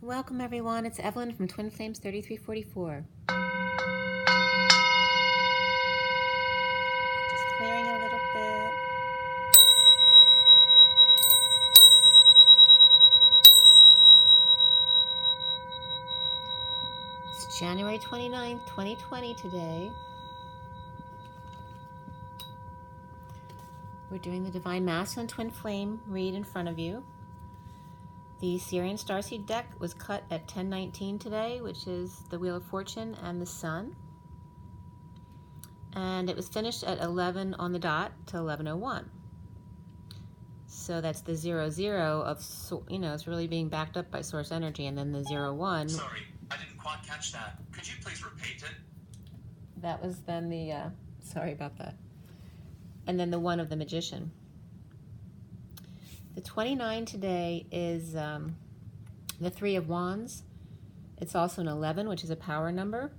Welcome everyone, it's Evelyn from Twin Flames 3344. Just clearing a little bit. It's January 29th, 2020 today. We're doing the Divine Masculine Twin Flame read in front of you. The SIRIAN Starseed deck was cut at 10:19 today, which is the Wheel of Fortune and the Sun. And it was finished at 11 on the dot to 11:01. So that's the 00 of, it's really being backed up by source energy, and then the 01. Sorry, I didn't quite catch that. Could you please repeat it? That was then the, sorry about that. And then the 1 of the Magician. The 29 today is the 3 of Wands. It's also an 11, which is a power number,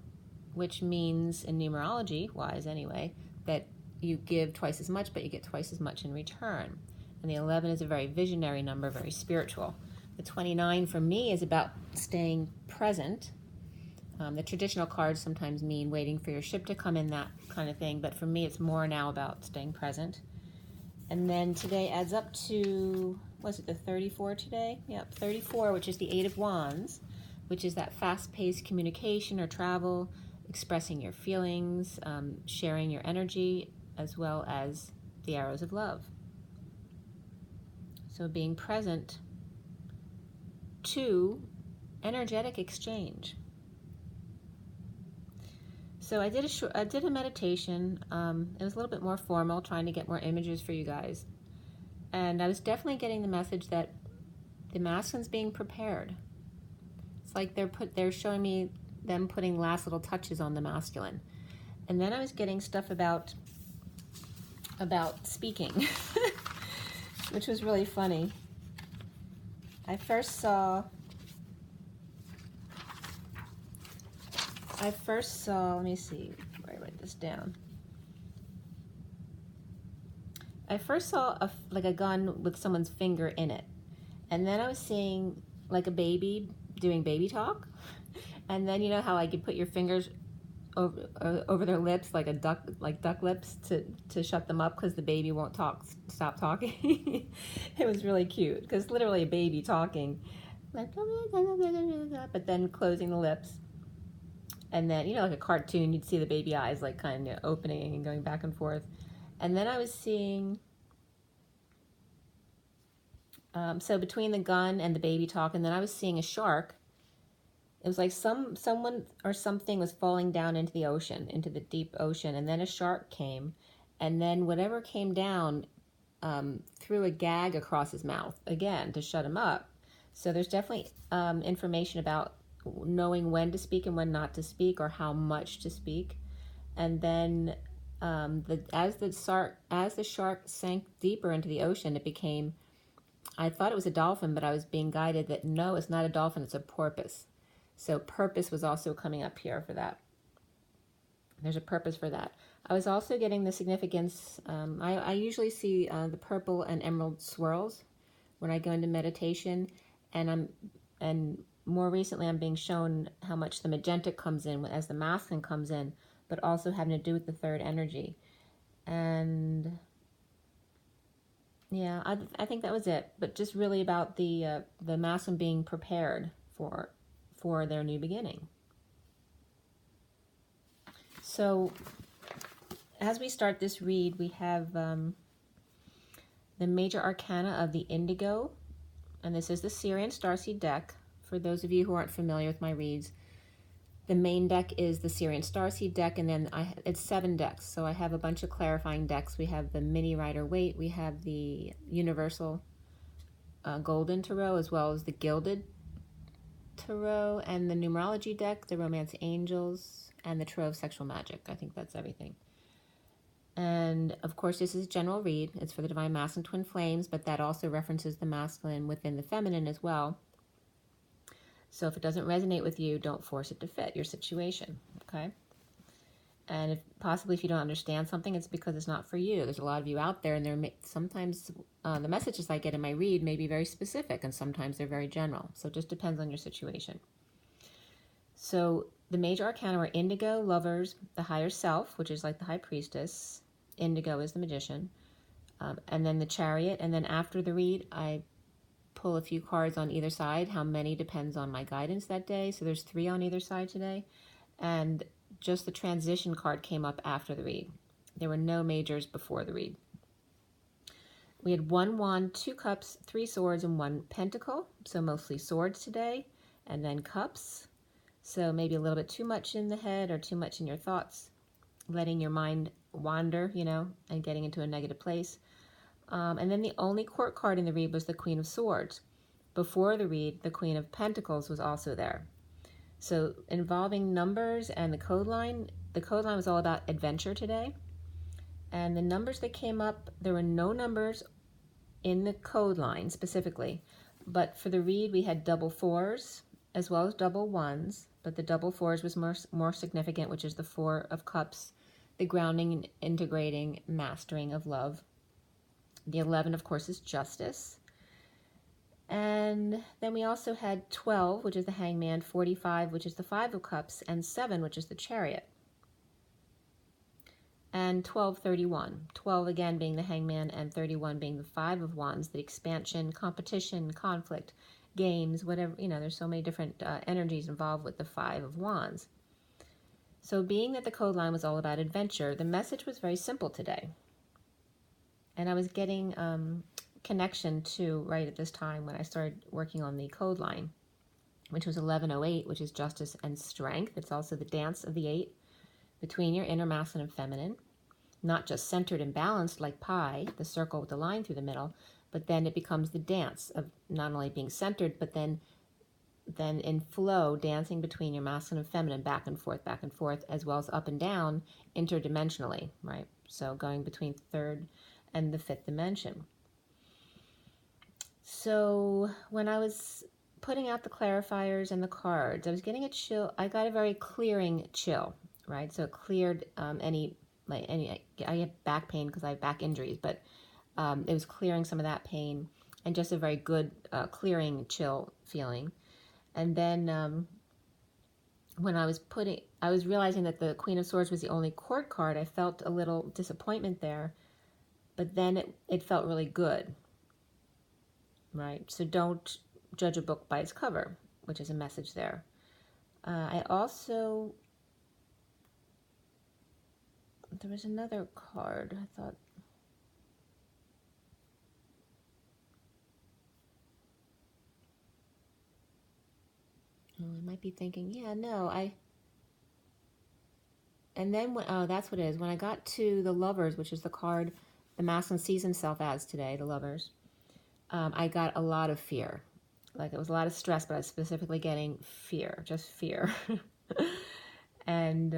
which means, in numerology wise anyway, that you give twice as much, but you get twice as much in return. And the 11 is a very visionary number, very spiritual. The 29 for me is about staying present. The traditional cards sometimes mean waiting for your ship to come in, that kind of thing, but for me it's more now about staying present. And then today adds up to, was it the 34 today? Yep, 34, which is the 8 of Wands, which is that fast-paced communication or travel, expressing your feelings, sharing your energy, as well as the arrows of love. So being present to energetic exchange. So I did a meditation. It was a little bit more formal, trying to get more images for you guys. And I was definitely getting the message that the masculine's being prepared. It's like they're showing me them putting last little touches on the masculine. And then I was getting stuff about speaking, which was really funny. I first saw, let me see, where I write this down. I first saw like a gun with someone's finger in it. And then I was seeing like a baby doing baby talk. And then you know how I could put your fingers over their lips like duck lips to shut them up because the baby won't stop talking. It was really cute because literally a baby talking, like, but then closing the lips. And then, you know, like a cartoon, you'd see the baby eyes like kind of opening and going back and forth. And then I was seeing, so between the gun and the baby talk, and then I was seeing a shark. It was like someone or something was falling down into the ocean, into the deep ocean, and then a shark came, and then whatever came down threw a gag across his mouth, again, to shut him up. So there's definitely information about knowing when to speak and when not to speak, or how much to speak. And then as the shark sank deeper into the ocean, it became, I thought it was a dolphin, but I was being guided that no, it's not a dolphin, it's a porpoise. So purpose was also coming up here for that. There's a purpose for that. I was also getting the significance, I usually see the purple and emerald swirls when I go into meditation, and more recently I'm being shown how much the magenta comes in as the masculine comes in, but also having to do with the third energy. And yeah, I think that was it, but just really about the masculine being prepared for their new beginning. So as we start this read, we have the major arcana of the indigo, and this is the SIRIAN Starseed deck. For those of you who aren't familiar with my reads, the main deck is the SIRIAN Starseed deck, and then it's 7 decks. So I have a bunch of clarifying decks. We have the Mini Rider Waite, we have the Universal Golden Tarot, as well as the Gilded Tarot, and the Numerology deck, the Romance Angels, and the Tarot of Sexual Magic. I think that's everything. And of course, this is a general read. It's for the Divine Masculine Twin Flames, but that also references the masculine within the feminine as well. So if it doesn't resonate with you, don't force it to fit your situation, okay? And if possibly if you don't understand something, it's because it's not for you. There's a lot of you out there, and sometimes the messages I get in my read may be very specific, and sometimes they're very general. So it just depends on your situation. So the major arcana were Indigo, Lovers, the Higher Self, which is like the High Priestess. Indigo is the Magician. And then the Chariot. And then after the read, I pull a few cards on either side. How many depends on my guidance that day. So there's 3 on either side today. And just the transition card came up after the read. There were no majors before the read. We had 1 wand, 2 cups, 3 swords, and 1 pentacle. So mostly swords today. And then cups. So maybe a little bit too much in the head or too much in your thoughts. Letting your mind wander, and getting into a negative place. And then the only court card in the read was the Queen of Swords. Before the read, the Queen of Pentacles was also there. So involving numbers and the code line was all about adventure today. And the numbers that came up, there were no numbers in the code line specifically. But for the read, we had double 4s as well as double 1s. But the double 4s was more significant, which is the 4 of Cups, the grounding and integrating, mastering of love. The 11, of course, is Justice. And then we also had 12, which is the Hangman, 45, which is the 5 of Cups, and 7, which is the Chariot. And 12, 31. 12 again being the Hangman, and 31 being the 5 of Wands, the expansion, competition, conflict, games, whatever, there's so many different energies involved with the 5 of Wands. So being that the code line was all about adventure, the message was very simple today. And I was getting connection to right at this time when I started working on the code line, which was 1108, which is justice and strength. It's also the dance of the 8 between your inner masculine and feminine, not just centered and balanced like pi, the circle with the line through the middle, but then it becomes the dance of not only being centered, but then in flow, dancing between your masculine and feminine, back and forth, as well as up and down interdimensionally, right? So going between third and the 5th dimension. So when I was putting out the clarifiers and the cards, I was getting a chill. I got a very clearing chill, right? So it cleared I have back pain because I have back injuries, but it was clearing some of that pain and just a very good clearing chill feeling. And then when I was realizing that the Queen of Swords was the only court card, I felt a little disappointment there, but then it felt really good, right? So don't judge a book by its cover, which is a message there. I also, there was another card, I thought. Oh, I might be thinking, yeah, no, and then, that's what it is. When I got to the Lovers, which is the card the masculine sees himself as today, the Lovers, I got a lot of fear. Like, it was a lot of stress, but I was specifically getting fear, just fear. And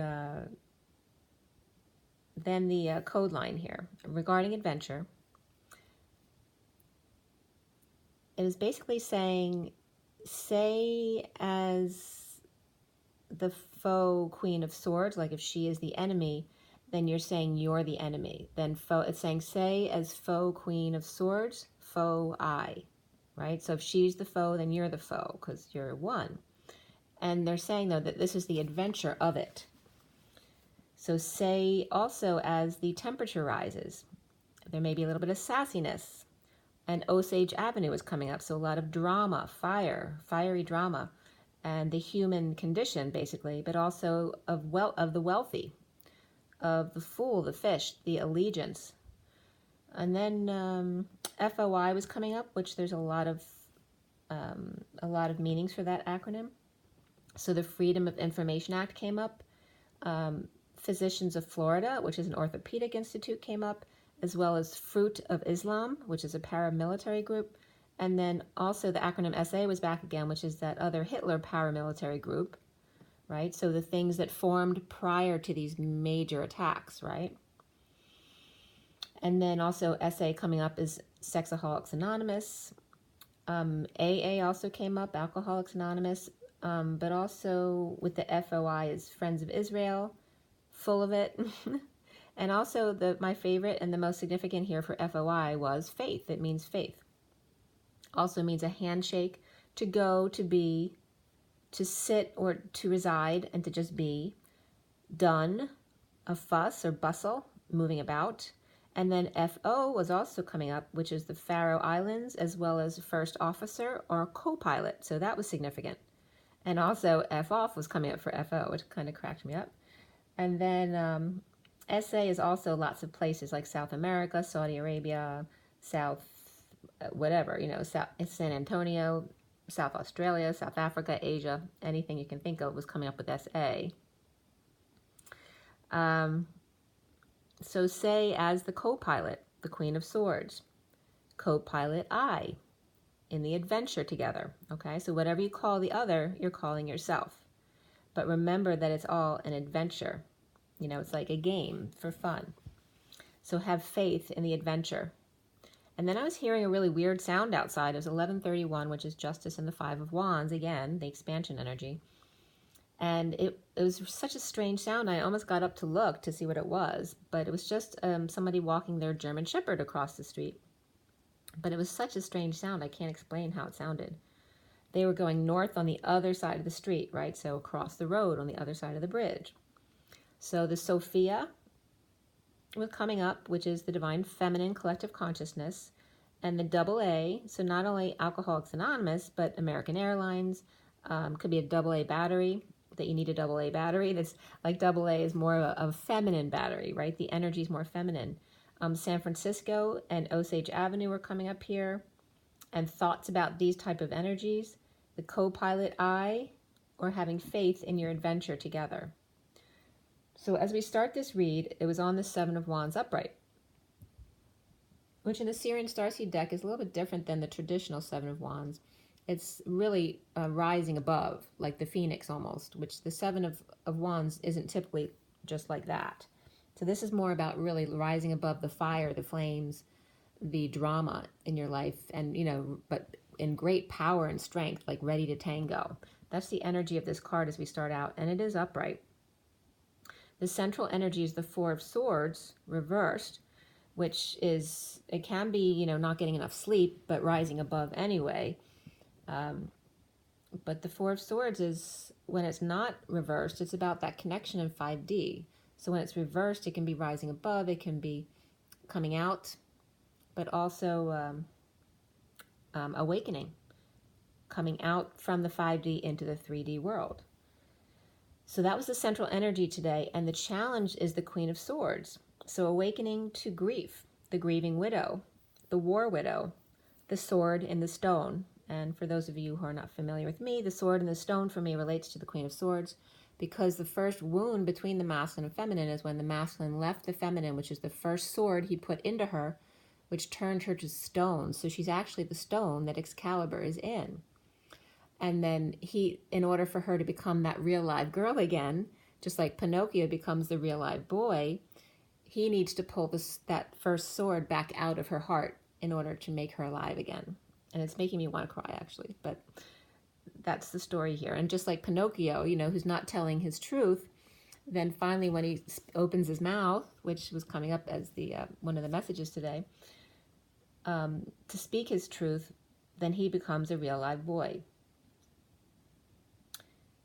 then the code line here, regarding adventure. It was basically saying, say as the foe Queen of Swords, like if she is the enemy, then you're saying you're the enemy. Then foe, it's saying, say as foe Queen of Swords, foe I, right? So if she's the foe, then you're the foe because you're one. And they're saying, though, that this is the adventure of it. So say also as the temperature rises, there may be a little bit of sassiness. And Osage Avenue is coming up, so a lot of drama, fiery drama, and the human condition, basically, but also of the wealthy, of the fool, the fish, the allegiance. And then FOI was coming up, which there's a lot of meanings for that acronym. So the Freedom of Information Act came up. Physicians of Florida, which is an orthopedic institute, came up, as well as Fruit of Islam, which is a paramilitary group. And then also the acronym SA was back again, which is that other Hitler paramilitary group, right? So the things that formed prior to these major attacks, right? And then also SA coming up is Sexaholics Anonymous. AA also came up, Alcoholics Anonymous, but also with the FOI is Friends of Israel, full of it. And also my favorite and the most significant here for FOI was faith. It means faith. Also means a handshake, to go, to be, to sit or to reside and to just be. Done, a fuss or bustle, moving about. And then FO was also coming up, which is the Faroe Islands, as well as first officer or co-pilot. So that was significant. And also F off was coming up for FO, which kind of cracked me up. And then SA is also lots of places like South America, Saudi Arabia, South, whatever, South, San Antonio, South Australia, South Africa, Asia, anything you can think of was coming up with SA. So say as the co-pilot, the Queen of Swords, co-pilot I, in the adventure together, okay? So whatever you call the other, you're calling yourself. But remember that it's all an adventure. It's like a game for fun. So have faith in the adventure. And then I was hearing a really weird sound outside. It was 11:31, which is Justice and the Five of Wands, again, the expansion energy. And it was such a strange sound. I almost got up to look to see what it was, but it was just somebody walking their German Shepherd across the street. But it was such a strange sound, I can't explain how it sounded. They were going north on the other side of the street, right? So across the road on the other side of the bridge. So the Sophia was coming up, which is the divine feminine collective consciousness, and the AA, so not only Alcoholics Anonymous, but American Airlines, could be a AA battery, that you need a AA battery. That's like AA is more of a feminine battery, right? The energy is more feminine. San Francisco and Osage Avenue are coming up here, and thoughts about these type of energies, the co-pilot I, or having faith in your adventure together. So as we start this read, it was on the Seven of Wands upright, which in the SIRIAN Starseed deck is a little bit different than the traditional Seven of Wands. It's really rising above, like the phoenix almost, which the Seven of Wands isn't typically just like that. So this is more about really rising above the fire, the flames, the drama in your life, and, but in great power and strength, like ready to tango. That's the energy of this card as we start out, and it is upright. The central energy is the Four of Swords reversed, which is, it can be, not getting enough sleep, but rising above anyway. But the Four of Swords is, when it's not reversed, it's about that connection in 5D. So when it's reversed, it can be rising above, it can be coming out, but also awakening, coming out from the 5D into the 3D world. So that was the central energy today, and the challenge is the Queen of Swords. So awakening to grief, the grieving widow, the war widow, the sword in the stone. And for those of you who are not familiar with me, the sword and the stone for me relates to the Queen of Swords, because the first wound between the masculine and feminine is when the masculine left the feminine, which is the first sword he put into her, which turned her to stone. So she's actually the stone that Excalibur is in. And then in order for her to become that real live girl again, just like Pinocchio becomes the real live boy, he needs to pull that first sword back out of her heart in order to make her alive again. And it's making me want to cry, actually, but that's the story here. And just like Pinocchio, who's not telling his truth, then finally when he opens his mouth, which was coming up as the one of the messages today, to speak his truth, then he becomes a real live boy.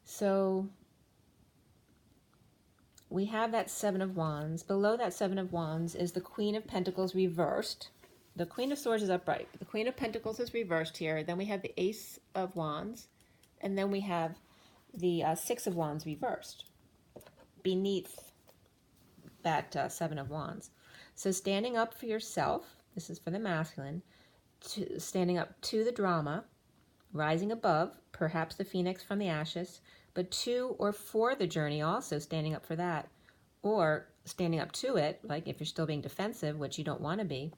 So we have that Seven of Wands. Below that Seven of Wands is the Queen of Pentacles reversed. The Queen of Swords is upright. The Queen of Pentacles is reversed here. Then we have the Ace of Wands. And then we have the Six of Wands reversed beneath that Seven of Wands. So standing up for yourself, this is for the masculine, standing up to the drama, rising above, perhaps the phoenix from the ashes, but to or for the journey also, standing up for that, or standing up to it, like if you're still being defensive, which you don't want to be,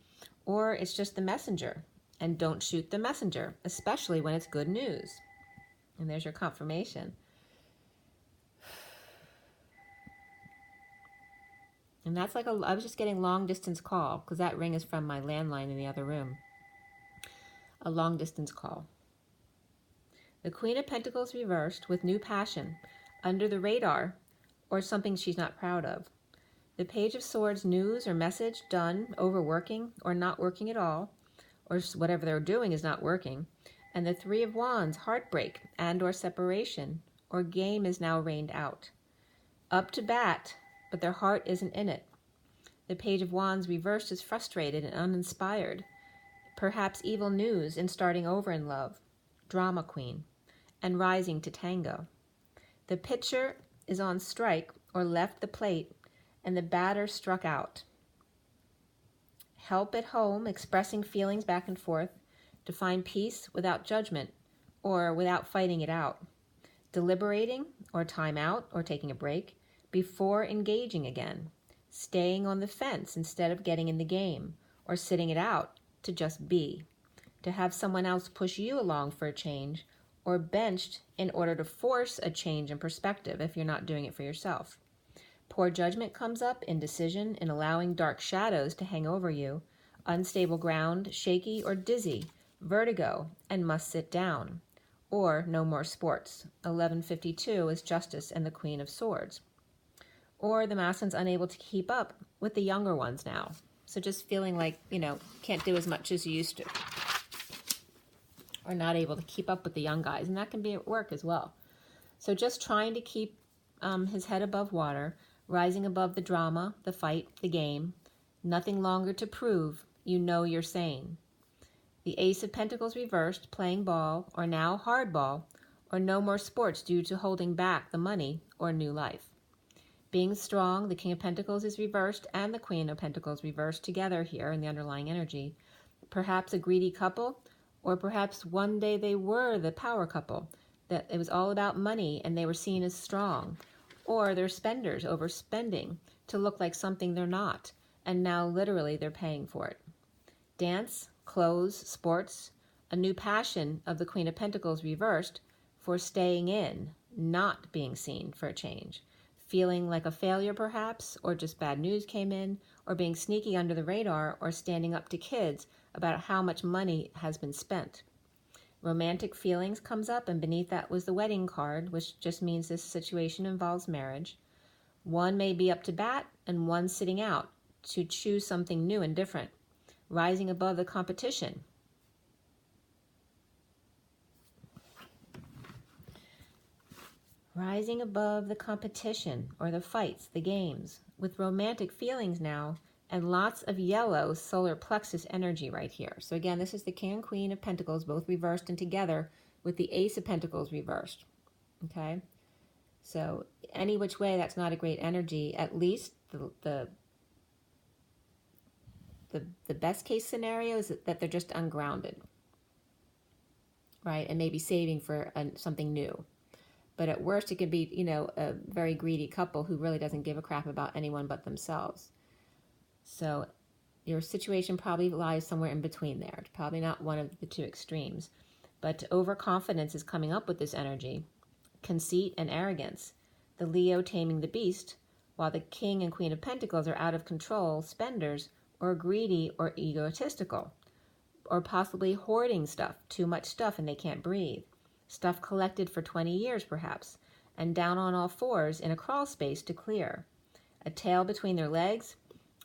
or it's just the messenger, and don't shoot the messenger, especially when it's good news. And there's your confirmation. And that's like I was just getting long distance call, because that ring is from my landline in the other room. A long distance call. The Queen of Pentacles reversed with new passion, under the radar, or something she's not proud of. The Page of Swords, news or message, done, overworking, or not working at all, or whatever they're doing is not working. And the Three of Wands, heartbreak and or separation, or game is now rained out. Up to bat, but their heart isn't in it. The Page of Wands reversed is frustrated and uninspired. Perhaps evil news in starting over in love. Drama queen. And rising to tango. The pitcher is on strike or left the plate, and the batter struck out. Help at home, expressing feelings back and forth, to find peace without judgment or without fighting it out. Deliberating or time out or taking a break before engaging again. Staying on the fence instead of getting in the game, or sitting it out to just be. To have someone else push you along for a change, or benched in order to force a change in perspective if you're not doing it for yourself. Poor judgment comes up, indecision in allowing dark shadows to hang over you, unstable ground, shaky or dizzy, vertigo, and must sit down. Or no more sports. 1152 is Justice and the Queen of Swords. Or the masculine's unable to keep up with the younger ones now. So just feeling like, can't do as much as you used to. Or not able to keep up with the young guys. And that can be at work as well. So just trying to keep his head above water, rising above the drama, the fight, the game. Nothing longer to prove. You know you're sane. The Ace of Pentacles reversed, playing ball, or now hardball, or no more sports due to holding back the money or new life. Being strong, the King of Pentacles is reversed and the Queen of Pentacles reversed together here in the underlying energy. Perhaps a greedy couple, or perhaps one day they were the power couple, that it was all about money and they were seen as strong. Or they're spenders, overspending to look like something they're not, and now literally they're paying for it. Dance, clothes, sports, a new passion of the Queen of Pentacles reversed for staying in, not being seen for a change. Feeling like a failure perhaps, or just bad news came in, or being sneaky under the radar, or standing up to kids about how much money has been spent. Romantic feelings comes up, and beneath that was the wedding card, which just means this situation involves marriage. One may be up to bat, and one sitting out to choose something new and different. Rising above the competition. Rising above the competition, or the fights, the games, with romantic feelings now, and lots of yellow solar plexus energy right here. So again, this is the King and Queen of Pentacles, both reversed and together, with the Ace of Pentacles reversed. Okay? So any which way, that's not a great energy. At least the best case scenario is that they're just ungrounded. Right? And maybe saving for something new. But at worst, it could be, a very greedy couple who really doesn't give a crap about anyone but themselves. So your situation probably lies somewhere in between there. It's probably not one of the two extremes. But overconfidence is coming up with this energy. Conceit and arrogance. The Leo taming the beast, while the King and Queen of Pentacles are out of control, spenders, or greedy or egotistical. Or possibly hoarding stuff, too much stuff and they can't breathe. Stuff collected for 20 years perhaps, and down on all fours in a crawl space to clear. A tail between their legs,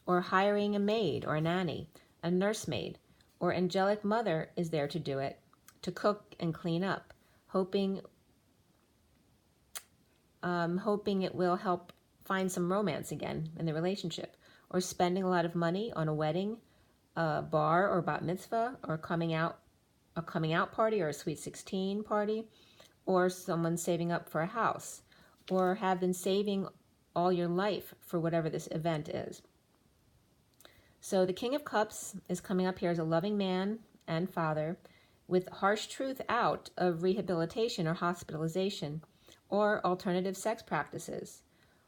or hiring a maid or a nanny, a nursemaid, or angelic mother is there to do it, to cook and clean up, hoping it will help find some romance again in the relationship, or spending a lot of money on a wedding, a bar or bat mitzvah, or a coming out party or a sweet 16 party, or someone saving up for a house, or have been saving all your life for whatever this event is. So the King of Cups is coming up here as a loving man and father with harsh truth out of rehabilitation or hospitalization or alternative sex practices,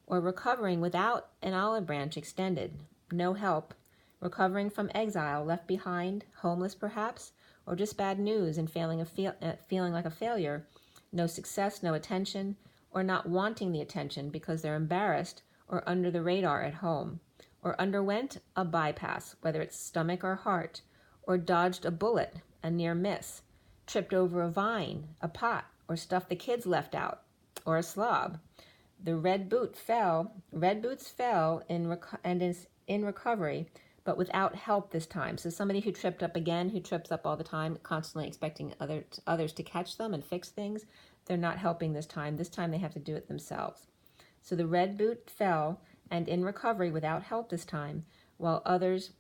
or recovering without an olive branch extended, no help, recovering from exile, left behind, homeless perhaps, or just bad news and feeling like a failure, no success, no attention, or not wanting the attention because they're embarrassed or under the radar at home, or underwent a bypass, whether it's stomach or heart, or dodged a bullet, a near miss, tripped over a vine, a pot, or stuff the kids left out, or a slob, The red boots fell and is in recovery, but without help this time. So somebody who tripped up again, who trips up all the time, constantly expecting others to catch them and fix things, they're not helping this time. This time they have to do it themselves. So the red boot fell and in recovery without help this time, while others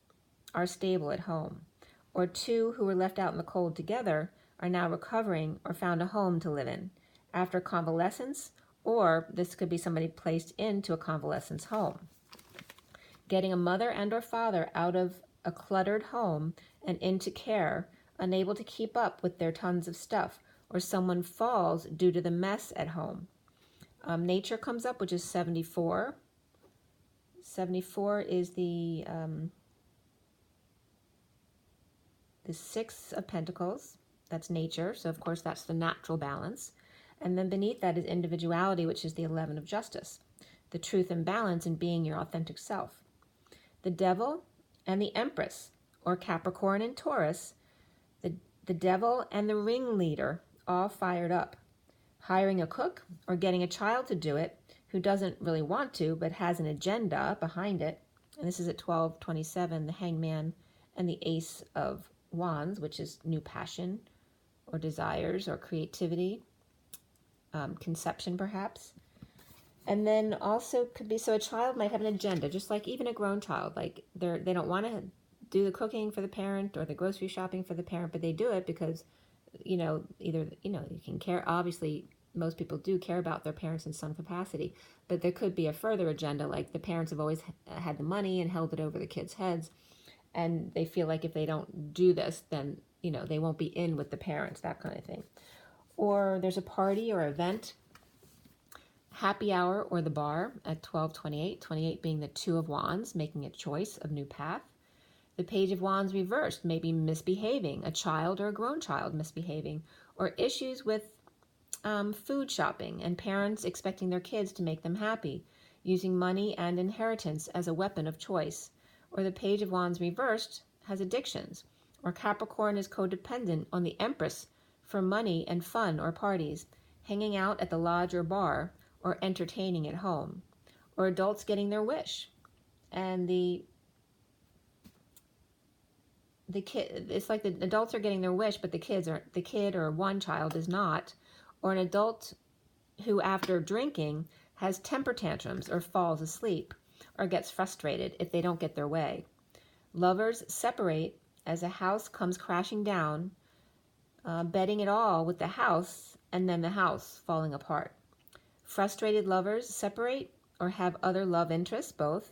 are stable at home. Or two who were left out in the cold together are now recovering or found a home to live in after convalescence, or this could be somebody placed into a convalescence home. Getting a mother and or father out of a cluttered home and into care, unable to keep up with their tons of stuff, or someone falls due to the mess at home. Nature comes up, which is 74. 74 is the Six of Pentacles. That's nature, so of course that's the natural balance. And then beneath that is individuality, which is the 11 of Justice. The truth and balance in being your authentic self. The Devil and the Empress, or Capricorn and Taurus, the Devil and the ringleader, all fired up. Hiring a cook or getting a child to do it who doesn't really want to but has an agenda behind it. And this is at 1227, the Hangman and the Ace of Wands, which is new passion or desires or creativity, conception perhaps. And then also could be, so a child might have an agenda, just like even a grown child, like they don't want to do the cooking for the parent or the grocery shopping for the parent, but they do it because, either, you can care, obviously most people do care about their parents in some capacity, but there could be a further agenda, like the parents have always had the money and held it over the kids' heads, and they feel like if they don't do this, then, they won't be in with the parents, that kind of thing. Or there's a party or event, happy hour or the bar at 1228, 28 being the Two of Wands, making a choice of new path. The Page of Wands reversed, maybe misbehaving, a child or a grown child misbehaving, or issues with food shopping and parents expecting their kids to make them happy, using money and inheritance as a weapon of choice. Or the Page of Wands reversed has addictions, or Capricorn is codependent on the Empress for money and fun or parties, hanging out at the lodge or bar, or entertaining at home. Or adults getting their wish, and the kid, it's like the adults are getting their wish, but the kid or one child is not. Or an adult who after drinking has temper tantrums or falls asleep or gets frustrated if they don't get their way. Lovers separate as a house comes crashing down, betting it all with the house and then the house falling apart. Frustrated lovers separate or have other love interests, both,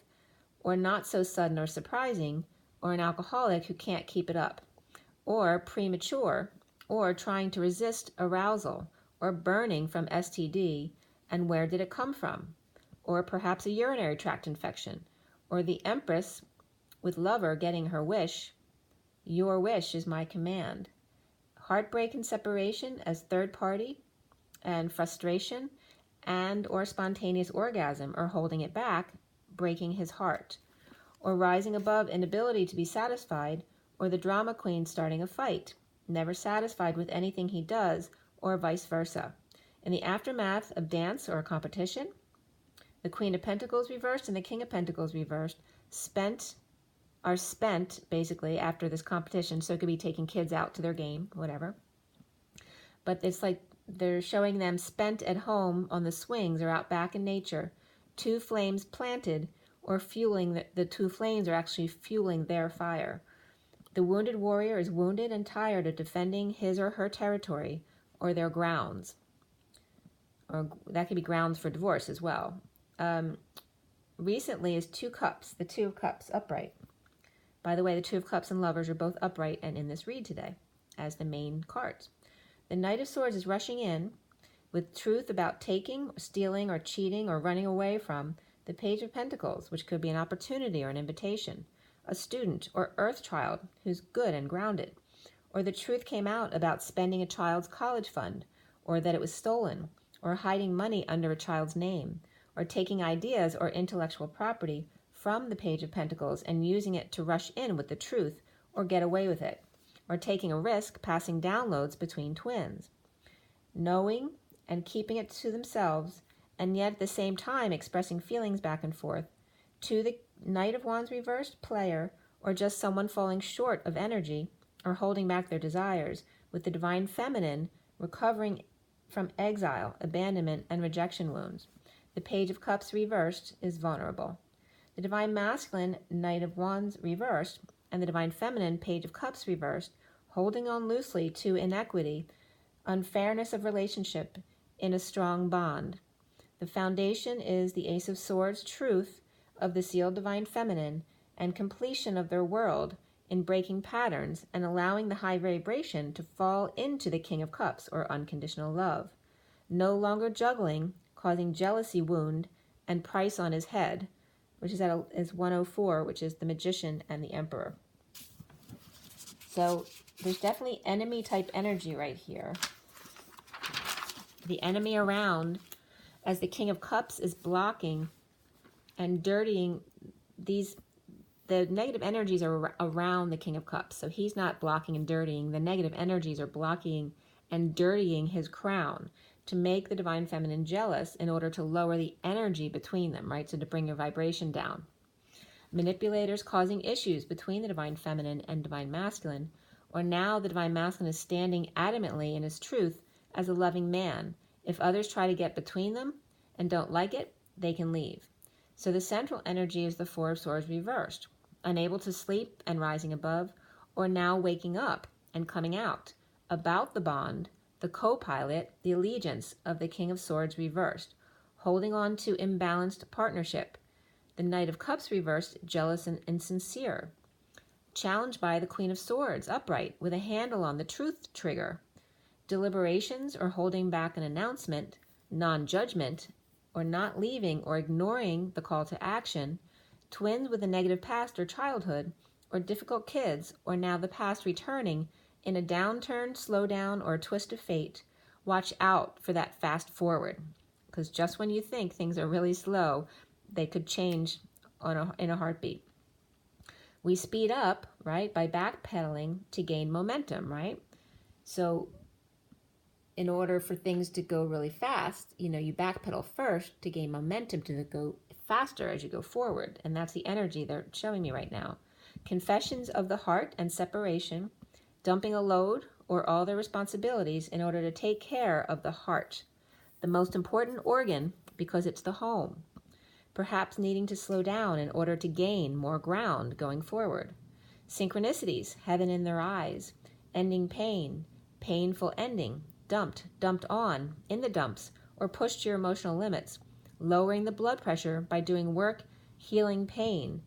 or not so sudden or surprising, or an alcoholic who can't keep it up, or premature, or trying to resist arousal, or burning from STD, and where did it come from? Or perhaps a urinary tract infection, or the Empress with lover getting her wish, your wish is my command. Heartbreak and separation as third party, and frustration, and or spontaneous orgasm, or holding it back, breaking his heart. Or rising above inability to be satisfied, or the drama queen starting a fight, never satisfied with anything he does, or vice versa. In the aftermath of dance or a competition, the Queen of Pentacles reversed and the King of Pentacles reversed, are spent basically after this competition. So it could be taking kids out to their game, whatever. But it's like they're showing them spent at home on the swings or out back in nature, two flames planted, or fueling, the two flames are actually fueling their fire. The wounded warrior is wounded and tired of defending his or her territory or their grounds. Or that could be grounds for divorce as well. Recently is Two Cups, the Two of Cups, upright. By the way, the Two of Cups and Lovers are both upright and in this read today as the main cards. The Knight of Swords is rushing in with truth about taking, stealing, or cheating, or running away from the Page of Pentacles, which could be an opportunity or an invitation, a student or earth child who's good and grounded, or the truth came out about spending a child's college fund, or that it was stolen, or hiding money under a child's name, or taking ideas or intellectual property from the Page of Pentacles and using it to rush in with the truth or get away with it, or taking a risk passing downloads between twins. Knowing and keeping it to themselves and yet at the same time expressing feelings back and forth, to the Knight of Wands reversed player, or just someone falling short of energy or holding back their desires, with the Divine Feminine recovering from exile, abandonment, and rejection wounds. The Page of Cups reversed is vulnerable. The Divine Masculine Knight of Wands reversed and the Divine Feminine Page of Cups reversed, holding on loosely to inequity, unfairness of relationship in a strong bond. The foundation is the Ace of Swords, truth of the sealed Divine Feminine, and completion of their world in breaking patterns and allowing the high vibration to fall into the King of Cups, or unconditional love. No longer juggling, causing jealousy wound and price on his head, which is is 104, which is the Magician and the Emperor. So there's definitely enemy type energy right here. The enemy around, as the King of Cups is blocking and dirtying the negative energies are around the King of Cups. So he's not blocking and dirtying. The negative energies are blocking and dirtying his crown to make the Divine Feminine jealous in order to lower the energy between them, right? So to bring your vibration down. Manipulators causing issues between the Divine Feminine and Divine Masculine, or now the Divine Masculine is standing adamantly in his truth as a loving man. If others try to get between them and don't like it, they can leave. So the central energy is the Four of Swords reversed, unable to sleep and rising above, or now waking up and coming out, about the bond, the co-pilot, the allegiance of the King of Swords reversed, holding on to imbalanced partnership. The Knight of Cups reversed, jealous and insincere, challenged by the Queen of Swords, upright, with a handle on the truth trigger. Deliberations or holding back an announcement, non-judgment, or not leaving or ignoring the call to action, twins with a negative past or childhood, or difficult kids, or now the past returning in a downturn, slowdown, or a twist of fate. Watch out for that fast forward, because just when you think things are really slow, they could change in a heartbeat. We speed up, right, by backpedaling to gain momentum, right? So in order for things to go really fast, you backpedal first to gain momentum to go faster as you go forward. And that's the energy they're showing me right now. Confessions of the heart and separation, dumping a load or all their responsibilities in order to take care of the heart, the most important organ because it's the home. Perhaps needing to slow down in order to gain more ground going forward. Synchronicities, heaven in their eyes, ending pain, painful ending, dumped on, in the dumps, or pushed to your emotional limits, lowering the blood pressure by doing work, healing pain,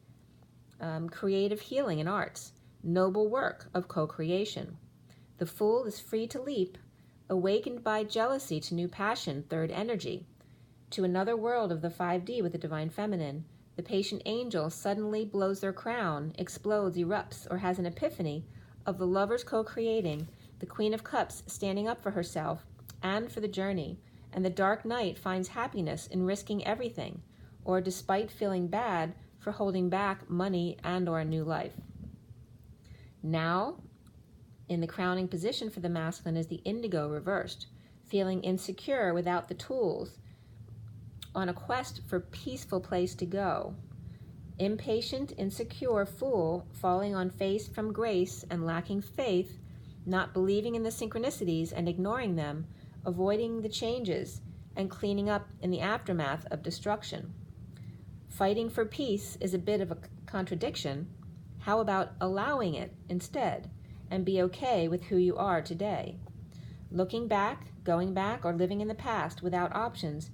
creative healing in arts, noble work of co-creation. The Fool is free to leap, awakened by jealousy to new passion, third energy, to another world of the 5D with the Divine Feminine. The Patient Angel suddenly blows their crown, explodes, erupts, or has an epiphany of the lovers co-creating, the Queen of Cups standing up for herself and for the journey, and the Dark Knight finds happiness in risking everything, or despite feeling bad for holding back money and or a new life. Now, in the crowning position for the masculine is the Indigo reversed, feeling insecure without the tools, on a quest for peaceful place to go. Impatient, insecure Fool, falling on face from grace and lacking faith, not believing in the synchronicities and ignoring them, avoiding the changes, and cleaning up in the aftermath of destruction. Fighting for peace is a bit of a contradiction. How about allowing it instead, and be okay with who you are today? Looking back, going back, or living in the past without options,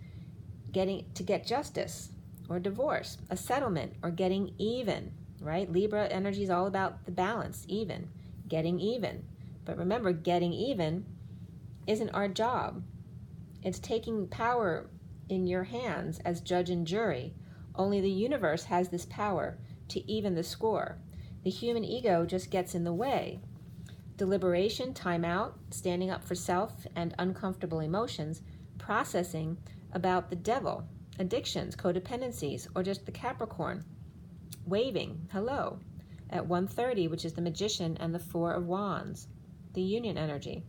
get justice or divorce, a settlement, or getting even, right? Libra energy is all about the balance, even, getting even. But remember, getting even isn't our job. It's taking power in your hands as judge and jury. Only the universe has this power to even the score. The human ego just gets in the way. Deliberation, time out, standing up for self and uncomfortable emotions, processing about the devil, addictions, codependencies, or just the Capricorn, waving hello at 1:30, which is the Magician and the Four of Wands, the union energy.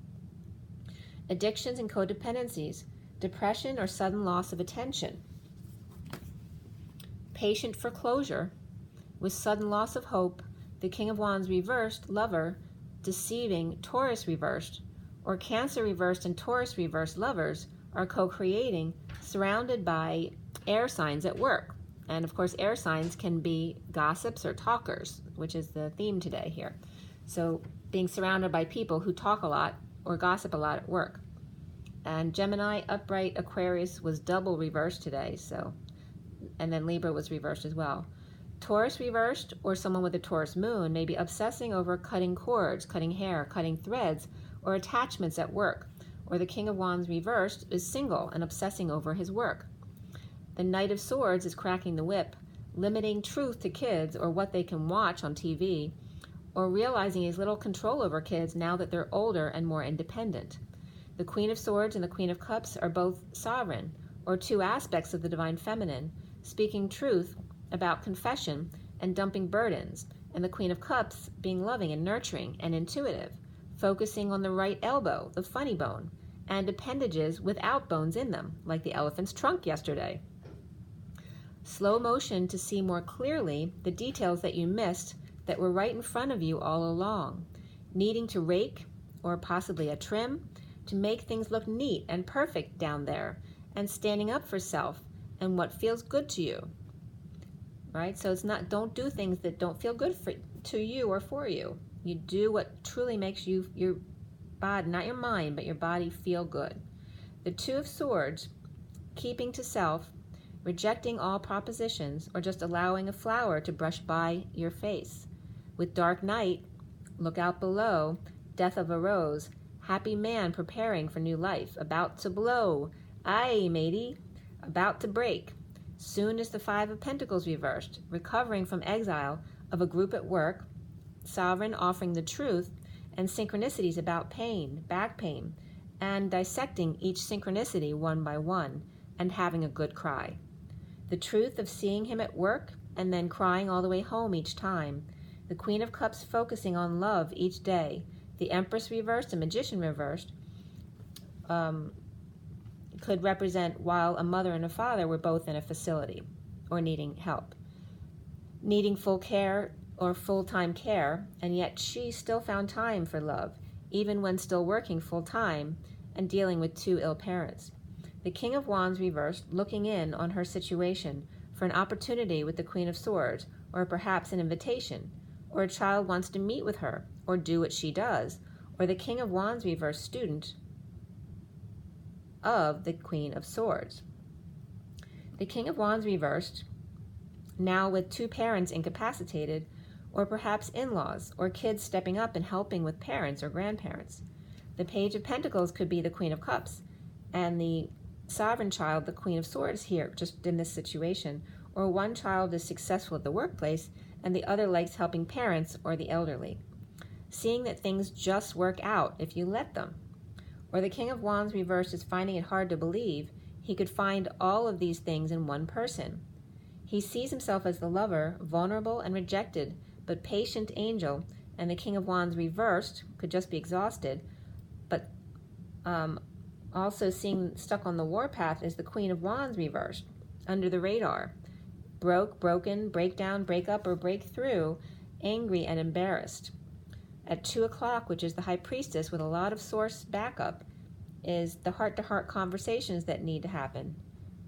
Addictions and codependencies, depression or sudden loss of attention. Patient for closure, with sudden loss of hope, the King of Wands reversed, lover, deceiving, Taurus reversed, or Cancer reversed and Taurus reversed lovers are co-creating, surrounded by air signs at work. And of course, air signs can be gossips or talkers, which is the theme today here. So being surrounded by people who talk a lot or gossip a lot at work. And Gemini, upright, Aquarius was double reversed today, so, and then Libra was reversed as well. Taurus reversed, or someone with a Taurus moon, may be obsessing over cutting cords, cutting hair, cutting threads, or attachments at work. Or the King of Wands reversed is single and obsessing over his work. The Knight of Swords is cracking the whip, limiting truth to kids or what they can watch on TV, or realizing he has little control over kids now that they're older and more independent. The Queen of Swords and the Queen of Cups are both sovereign, or two aspects of the divine feminine, speaking truth about confession and dumping burdens, and the Queen of Cups being loving and nurturing and intuitive, focusing on the right elbow, the funny bone, and appendages without bones in them, like the elephant's trunk yesterday. Slow motion to see more clearly the details that you missed that were right in front of you all along, needing to rake, or possibly a trim, to make things look neat and perfect down there, and standing up for self and what feels good to you. Right? So it's not, don't do things that don't feel good to you or for you. You do what truly makes you, your body, not your mind, but your body feel good. The Two of Swords, keeping to self, rejecting all propositions, or just allowing a flower to brush by your face. With Dark Night, look out below, death of a rose, happy man preparing for new life, about to blow, aye matey, about to break. Soon is the Five of Pentacles reversed, recovering from exile of a group at work, sovereign offering the truth, and synchronicities about pain, back pain, and dissecting each synchronicity one by one, and having a good cry. The truth of seeing him at work and then crying all the way home each time. The Queen of Cups focusing on love each day. The Empress reversed and Magician reversed could represent while a mother and a father were both in a facility or needing help. Needing full care or full-time care, and yet she still found time for love, even when still working full-time and dealing with two ill parents. The King of Wands reversed, looking in on her situation for an opportunity with the Queen of Swords, or perhaps an invitation, or a child wants to meet with her, or do what she does, or the King of Wands reversed, student of the Queen of Swords. The King of Wands reversed, now with two parents incapacitated, or perhaps in-laws, or kids stepping up and helping with parents or grandparents. The Page of Pentacles could be the Queen of Cups, and the sovereign child, the Queen of Swords here, just in this situation, or one child is successful at the workplace and the other likes helping parents or the elderly. Seeing that things just work out if you let them. Or the King of Wands reversed is finding it hard to believe he could find all of these things in one person. He sees himself as the lover, vulnerable and rejected, but patient angel, and the King of Wands reversed could just be exhausted, but also seeing stuck on the warpath is the Queen of Wands reversed, under the radar. Broke, broken, breakdown, break up, or break through, angry and embarrassed. At 2 o'clock, which is the High Priestess with a lot of source backup, is the heart-to-heart conversations that need to happen.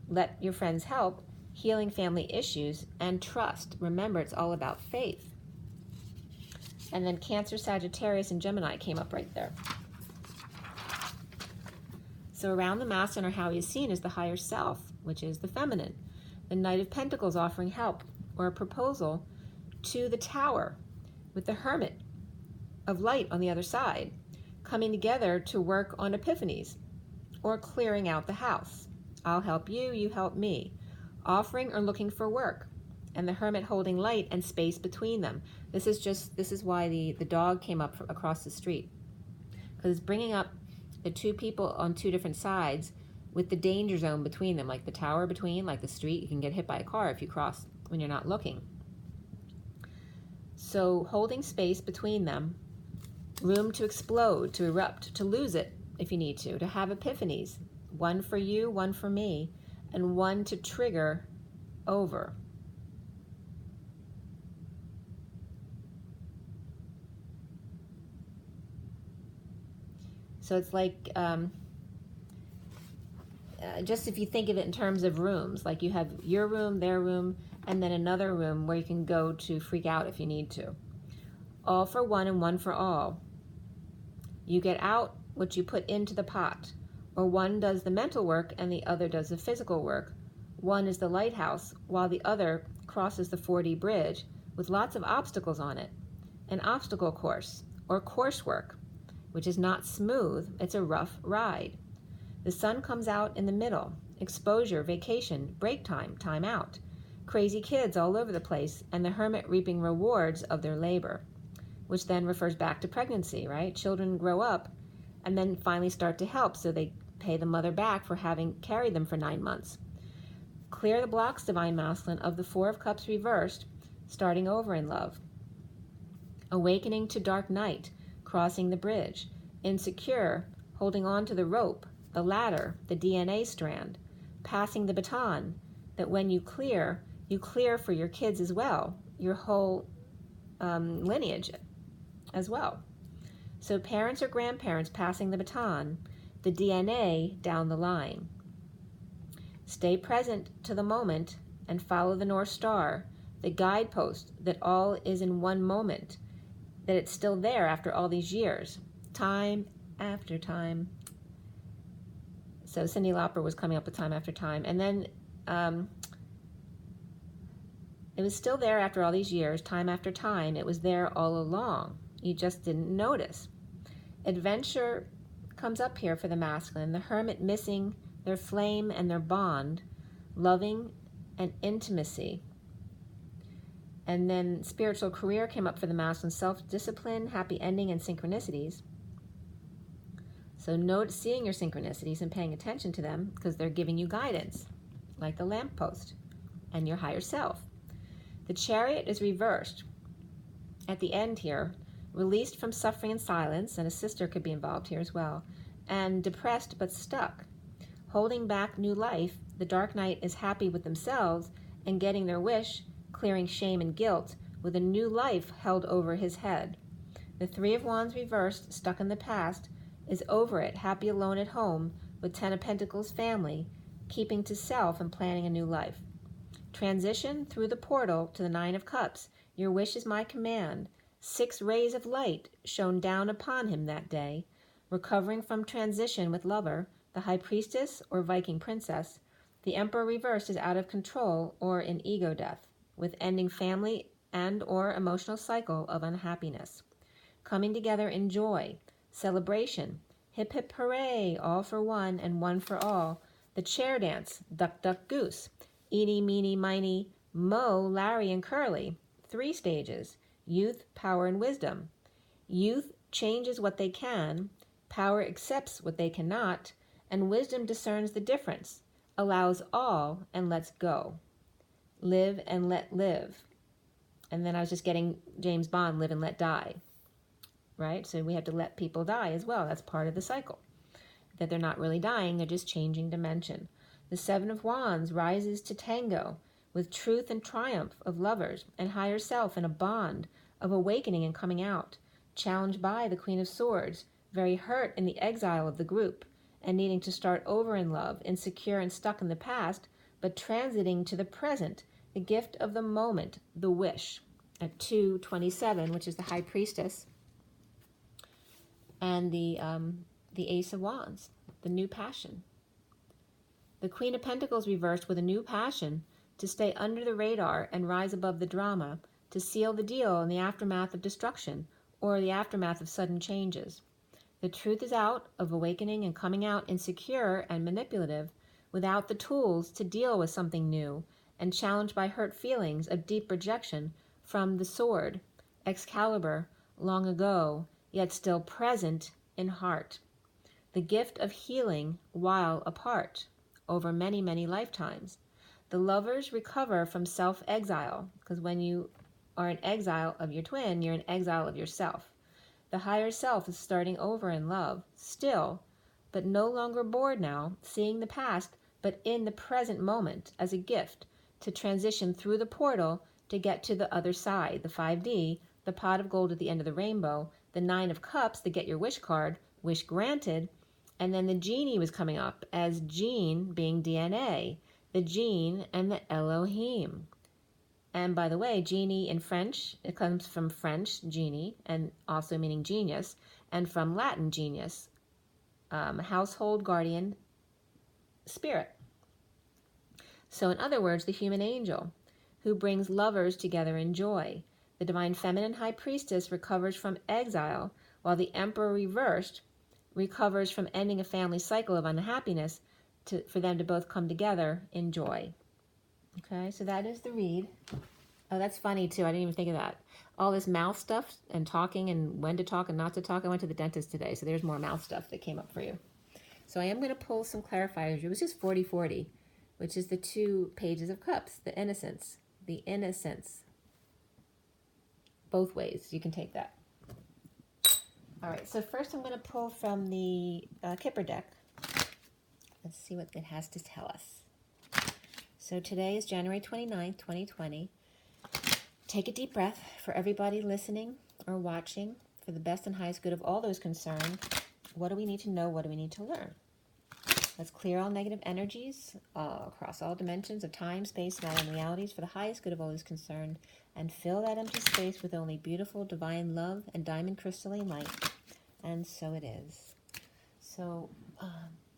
Let your friends help, healing family issues, and trust. Remember, it's all about faith. And then Cancer, Sagittarius, and Gemini came up right there. So around the Master, or how he is seen, is the higher self, which is the feminine. The Knight of Pentacles offering help or a proposal to the Tower, with the Hermit of light on the other side, coming together to work on epiphanies or clearing out the house. I'll help you, you help me. Offering or looking for work, and the Hermit holding light and space between them. This is why the dog came up across the street, because it's bringing up the two people on two different sides with the danger zone between them, like the tower between, like the street. You can get hit by a car if you cross when you're not looking. So holding space between them, room to explode, to erupt, to lose it if you need to have epiphanies, One for you, one for me, and one to trigger over. So it's like, just if you think of it in terms of rooms, like you have your room, their room, and then another room where you can go to freak out if you need to. All for one and one for all. You get out what you put into the pot, or one does the mental work and the other does the physical work. One is the lighthouse, while the other crosses the 4D bridge with lots of obstacles on it. An obstacle course, or coursework, which is not smooth, it's a rough ride. The sun comes out in the middle, exposure, vacation, break time, time out. Crazy kids all over the place, and the hermit reaping rewards of their labor, which then refers back to pregnancy, right? Children grow up and then finally start to help, so they pay the mother back for having carried them for 9 months. Clear the blocks, Divine Masculine, of the Four of Cups reversed, starting over in love. Awakening to dark night, crossing the bridge. Insecure, holding on to the rope, the ladder, the DNA strand. Passing the baton, that when you clear for your kids as well, your whole lineage as well. So parents or grandparents passing the baton, the DNA down the line. Stay present to the moment and follow the North Star, the guidepost that all is in one moment, that it's still there after all these years, time after time. So Cyndi Lauper was coming up with time after time. And then it was still there after all these years, time after time. It was there all along. You just didn't notice. Adventure comes up here for the masculine, the hermit missing their flame and their bond, loving and intimacy. And then spiritual career came up for the masculine, self-discipline, happy ending, and synchronicities. So seeing your synchronicities and paying attention to them, because they're giving you guidance, like the lamppost and your higher self. The Chariot is reversed at the end here, released from suffering and silence, and a sister could be involved here as well, and depressed but stuck. Holding back new life, the Dark Knight is happy with themselves and getting their wish, clearing shame and guilt, with a new life held over his head. The Three of Wands reversed, stuck in the past, is over it, happy alone at home, with 10 of Pentacles family, keeping to self and planning a new life. Transition through the portal to the 9 of Cups. Your wish is my command. 6 rays of light shone down upon him that day. Recovering from transition with lover, the High Priestess or Viking Princess. The Emperor reversed is out of control or in ego death, with ending family and or emotional cycle of unhappiness. Coming together in joy, celebration, hip hip hooray, all for one and one for all. The chair dance, duck duck goose, eeny meeny miny, Mo, Larry, and Curly. 3 stages, youth, power, and wisdom. Youth changes what they can, power accepts what they cannot, and wisdom discerns the difference, allows all and lets go. Live and let live. And then I was just getting James Bond, live and let die. Right? So we have to let people die as well. That's part of the cycle. That they're not really dying, they're just changing dimension. The 7 of Wands rises to tango with truth and triumph of lovers and higher self in a bond of awakening and coming out. Challenged by the Queen of Swords, very hurt in the exile of the group and needing to start over in love, insecure and stuck in the past, but transiting to the present, the gift of the moment, the wish. At 227, which is the High Priestess, and the Ace of Wands, the new passion. The Queen of Pentacles reversed with a new passion to stay under the radar and rise above the drama, to seal the deal in the aftermath of destruction or the aftermath of sudden changes. The truth is out of awakening and coming out insecure and manipulative, without the tools to deal with something new, and challenged by hurt feelings of deep rejection from the sword, Excalibur, long ago, yet still present in heart. The gift of healing while apart, over many, many lifetimes. The lovers recover from self-exile, because when you are in exile of your twin, you're in exile of yourself. The higher self is starting over in love, still, but no longer bored now, seeing the past, but in the present moment as a gift to transition through the portal to get to the other side, the 5D, the pot of gold at the end of the rainbow, the 9 of cups, the get your wish card, wish granted, and then the genie was coming up as gene being DNA, the gene and the Elohim. And by the way, genie in French, it comes from French, genie, and also meaning genius, and from Latin, genius, household guardian spirit. So in other words, the human angel, who brings lovers together in joy. The divine feminine high priestess recovers from exile, while the emperor reversed recovers from ending a family cycle of unhappiness for them to both come together in joy. Okay, so that is the read. Oh, that's funny too. I didn't even think of that. All this mouth stuff and talking and when to talk and not to talk. I went to the dentist today, so there's more mouth stuff that came up for you. So I am going to pull some clarifiers. It was just 40-40, which is the 2 pages of cups, the innocence. The innocence. Both ways you can take that. All right, so first I'm going to pull from the KIPPER deck. Let's see what it has to tell us. So today is January 29th, 2020. Take a deep breath for everybody listening or watching, for the best and highest good of all those concerned. What do we need to know? What do we need to learn? Let's clear all negative energies across all dimensions of time, space, matter, and realities for the highest good of all those concerned, and fill that empty space with only beautiful divine love and diamond crystalline light. And so it is. So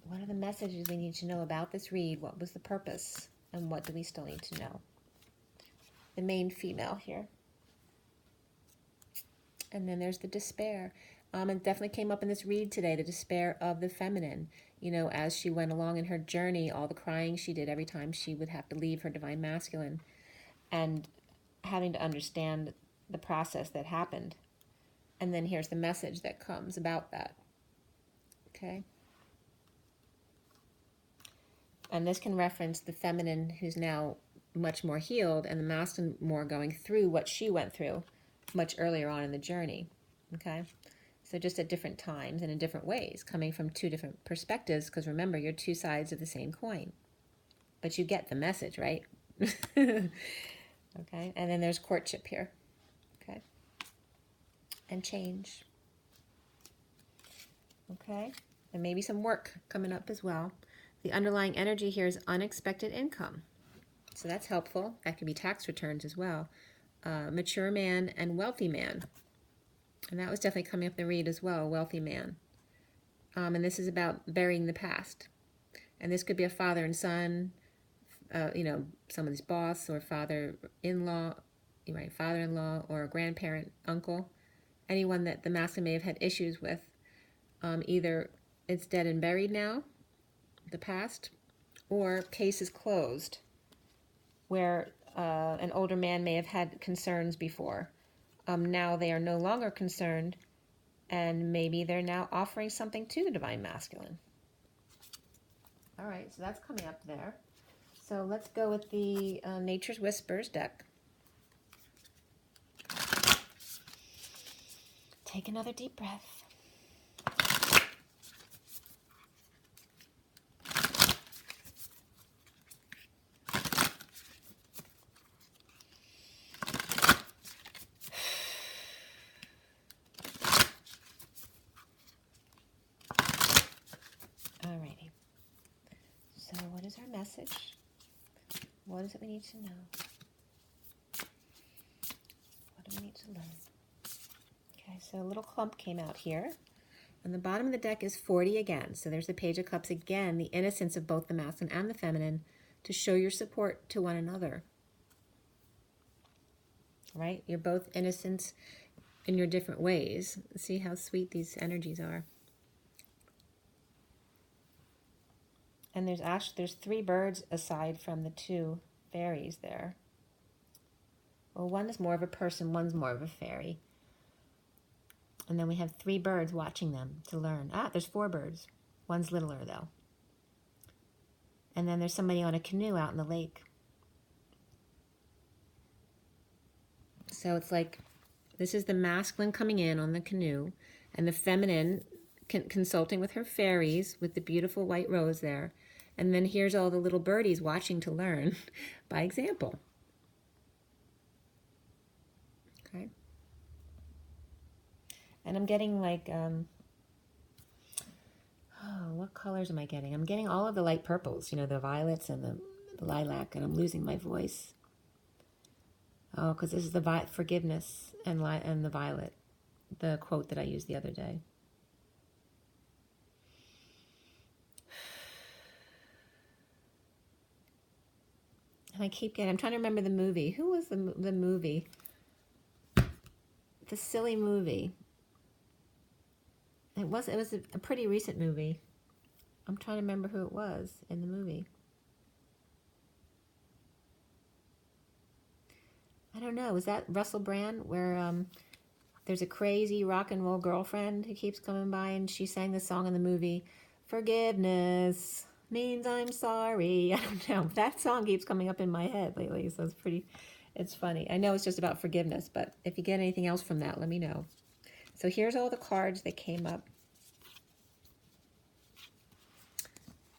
what are the messages we need to know about this read? What was the purpose? And what do we still need to know? The main female here. And then there's the despair. It definitely came up in this read today, the despair of the feminine. You know, as she went along in her journey, all the crying she did every time she would have to leave her divine masculine, and having to understand the process that happened. And then here's the message that comes about that. Okay? And this can reference the feminine who's now much more healed, and the masculine more going through what she went through much earlier on in the journey. Okay? So just at different times and in different ways, coming from 2 different perspectives, because remember, you're 2 sides of the same coin. But you get the message, right? Okay? And then there's courtship here. Okay? And change. Okay? And maybe some work coming up as well. The underlying energy here is unexpected income. So that's helpful. That could be tax returns as well. Mature man and wealthy man. And that was definitely coming up in the read as well, wealthy man. And this is about burying the past. And this could be a father and son, you know, someone's boss or father-in-law, right, father-in-law or a grandparent, uncle, anyone that the masculine may have had issues with. Either it's dead and buried now, the past, or case is closed, where an older man may have had concerns before. Now they are no longer concerned, and maybe they're now offering something to the divine masculine. All right, so that's coming up there. So let's go with the Nature's Whispers deck. Take another deep breath. Alrighty. So what is our message? What is it we need to know? What do we need to learn? Okay, so a little clump came out here. On the bottom of the deck is 40 again. So there's the Page of Cups again, the innocence of both the masculine and the feminine, to show your support to one another. Right? You're both innocent in your different ways. See how sweet these energies are. And there's 3 birds aside from the 2 fairies there. Well, one is more of a person, one's more of a fairy. And then we have 3 birds watching them to learn. There's 4 birds. One's littler, though. And then there's somebody on a canoe out in the lake. So it's like, this is the masculine coming in on the canoe, and the feminine consulting with her fairies with the beautiful white rose there. And then here's all the little birdies watching to learn by example. Okay. And I'm getting like, oh, what colors am I getting? I'm getting all of the light purples, you know, the violets and the lilac, and I'm losing my voice. Oh, because this is the forgiveness and the violet, the quote that I used the other day. And I keep getting, I'm trying to remember the movie. Who was the movie? The silly movie. It was a pretty recent movie. I'm trying to remember who it was in the movie. I don't know. Was that Russell Brand, where there's a crazy rock and roll girlfriend who keeps coming by, and she sang the song in the movie, "Forgiveness means I'm sorry." I don't know. That song keeps coming up in my head lately, so it's funny. I know it's just about forgiveness, but if you get anything else from that, let me know. So here's all the cards that came up.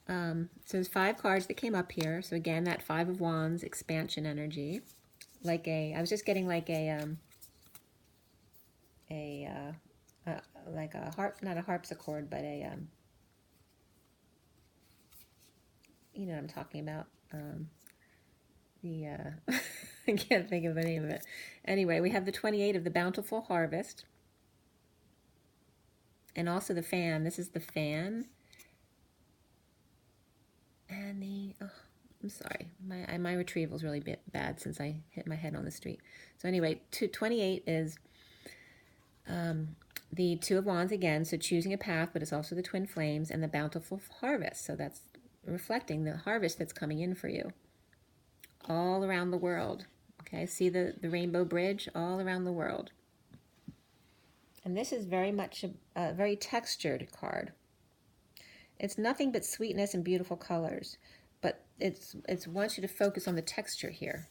So there's 5 cards that came up here. So again, that 5 of Wands, expansion energy. I was just getting like like a harp, not a harpsichord, but you know what I'm talking about. I can't think of the name of it. Anyway, we have the 28 of the bountiful harvest. And also the fan. This is the fan. And I'm sorry, my retrieval's really bad since I hit my head on the street. So anyway, 28 is the 2 of Wands again, so choosing a path, but it's also the twin flames and the bountiful harvest. So that's reflecting the harvest that's coming in for you all around the world. Okay, see the rainbow bridge all around the world. And this is very much a very textured card. It's nothing but sweetness and beautiful colors, but it's wants you to focus on the texture here.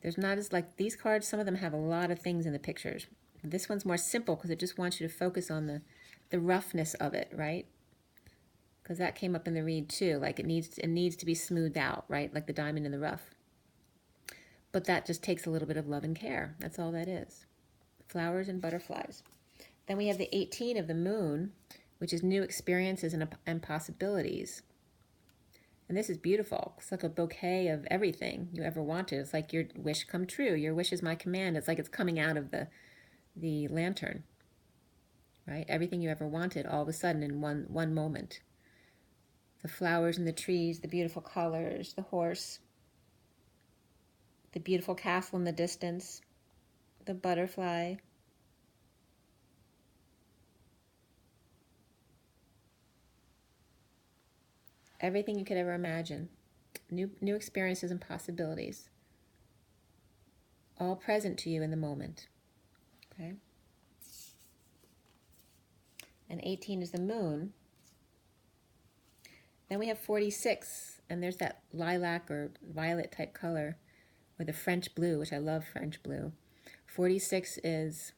There's not as like these cards, some of them have a lot of things in the pictures. This one's more simple because it just wants you to focus on the roughness of it, right? Because that came up in the read too, like it needs to be smoothed out, right? Like the diamond in the rough. But that just takes a little bit of love and care. That's all that is. Flowers and butterflies. Then we have the 18 of the moon, which is new experiences and possibilities. And this is beautiful. It's like a bouquet of everything you ever wanted. It's like your wish come true. Your wish is my command. It's like it's coming out of the lantern, right? Everything you ever wanted all of a sudden in one moment. The flowers and the trees, the beautiful colors, the horse, the beautiful castle in the distance, the butterfly. Everything you could ever imagine. New experiences and possibilities. All present to you in the moment. Okay? And 18 is the moon. Then we have 46, and there's that lilac or violet type color, or the French blue, which I love French blue. 46 is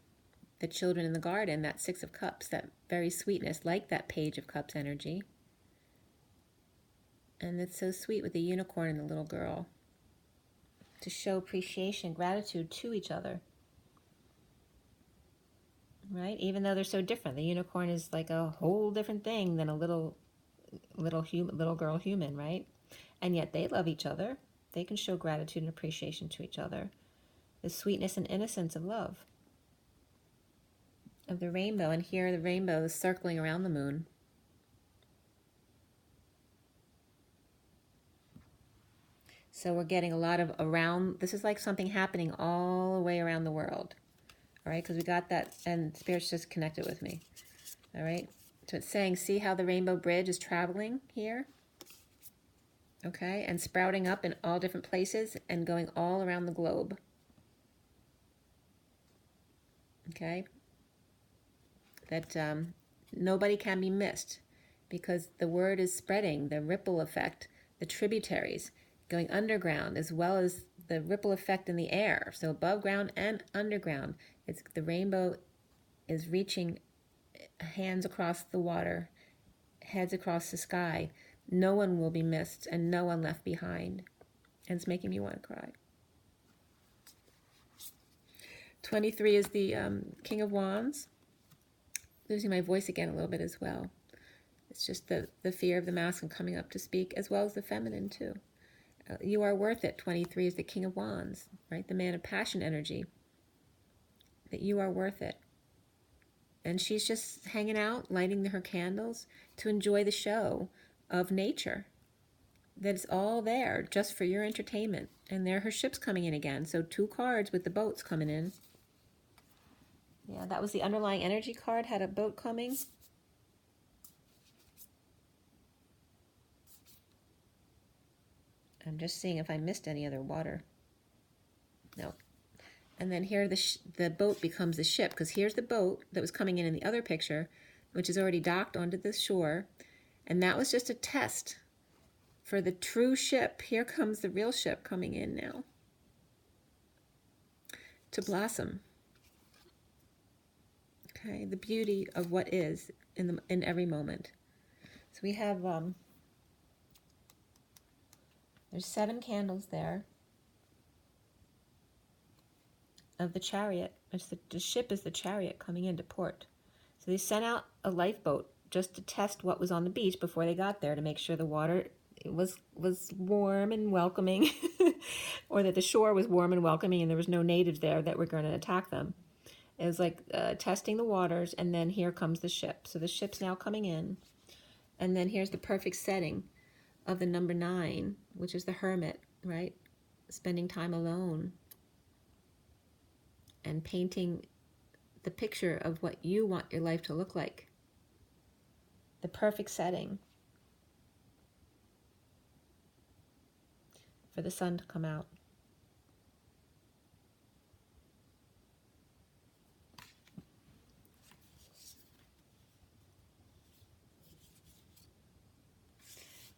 the children in the garden, that 6 of Cups, that very sweetness, like that Page of Cups energy. And it's so sweet with the unicorn and the little girl, to show appreciation, gratitude to each other. Right? Even though they're so different. The unicorn is like a whole different thing than a little girl human, right? And yet they love each other. They can show gratitude and appreciation to each other. The sweetness and innocence of love. Of the rainbow. And here the rainbow is circling around the moon. So we're getting a lot of around, this is like something happening all the way around the world. All right, because we got that, and Spirit's just connected with me. All right, so it's saying, see how the rainbow bridge is traveling here? Okay, and sprouting up in all different places and going all around the globe. Okay, that nobody can be missed because the word is spreading, the ripple effect, the tributaries, going underground, as well as the ripple effect in the air. So above ground and underground, the rainbow is reaching hands across the water, heads across the sky. No one will be missed and no one left behind. And it's making me want to cry. 23 is the King of Wands. Losing my voice again a little bit as well. It's just the fear of the masculine coming up to speak, as well as the feminine too. You are worth it. 23 is the King of Wands, right? The man of passion energy. That you are worth it. And she's just hanging out, lighting her candles to enjoy the show of nature. That is all there just for your entertainment. And there her ship's coming in again. So 2 cards with the boats coming in. Yeah, that was the underlying energy card, had a boat coming. I'm just seeing if I missed any other water. No. And then here the boat becomes the ship, because here's the boat that was coming in the other picture, which is already docked onto the shore. And that was just a test for the true ship. Here comes the real ship coming in now to blossom. Okay, the beauty of what is in every moment. So we have there's 7 candles there of the chariot. The ship is the chariot coming into port. So they sent out a lifeboat just to test what was on the beach before they got there, to make sure the water was warm and welcoming, or that the shore was warm and welcoming and there was no natives there that were going to attack them. It was like testing the waters, and then here comes the ship. So the ship's now coming in, and then here's the perfect setting of the number 9, which is the hermit, right? Spending time alone and painting the picture of what you want your life to look like. The perfect setting for the sun to come out.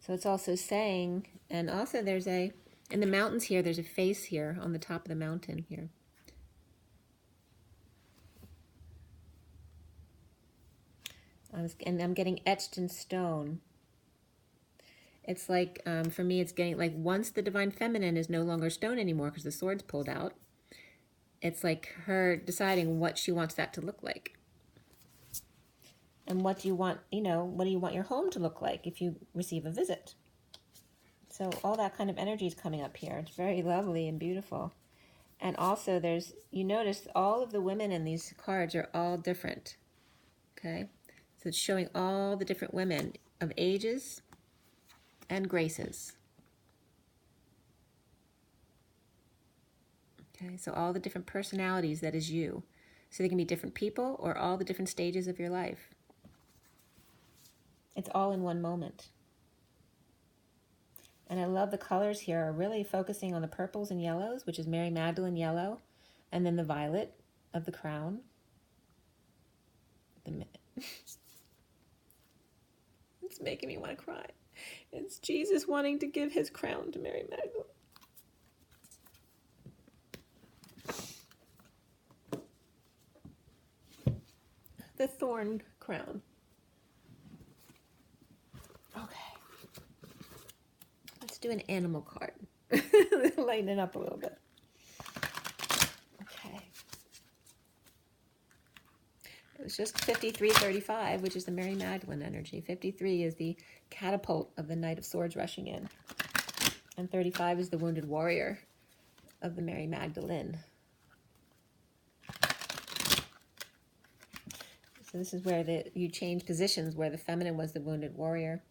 So it's also saying, and also there's in the mountains here, there's a face here on the top of the mountain here. And I'm getting etched in stone. It's like, for me, it's getting like, once the divine feminine is no longer stone anymore because the sword's pulled out, it's like her deciding what she wants that to look like. And what do you want, what do you want your home to look like if you receive a visit? So all that kind of energy is coming up here. It's very lovely and beautiful. And also you notice all of the women in these cards are all different. Okay? So it's showing all the different women of ages and graces. Okay, so all the different personalities that is you. So they can be different people or all the different stages of your life. It's all in one moment. And I love the colors here are really focusing on the purples and yellows, which is Mary Magdalene yellow, and then the violet of the crown. It's making me want to cry. It's Jesus wanting to give his crown to Mary Magdalene. The thorn crown. Okay. Let's do an animal card. Lighten it up a little bit. Okay. It was just 5335, which is the Mary Magdalene energy. 53 is the catapult of the Knight of Swords rushing in. And 35 is the wounded warrior of the Mary Magdalene. So this is where you change positions, where the feminine was the wounded warrior.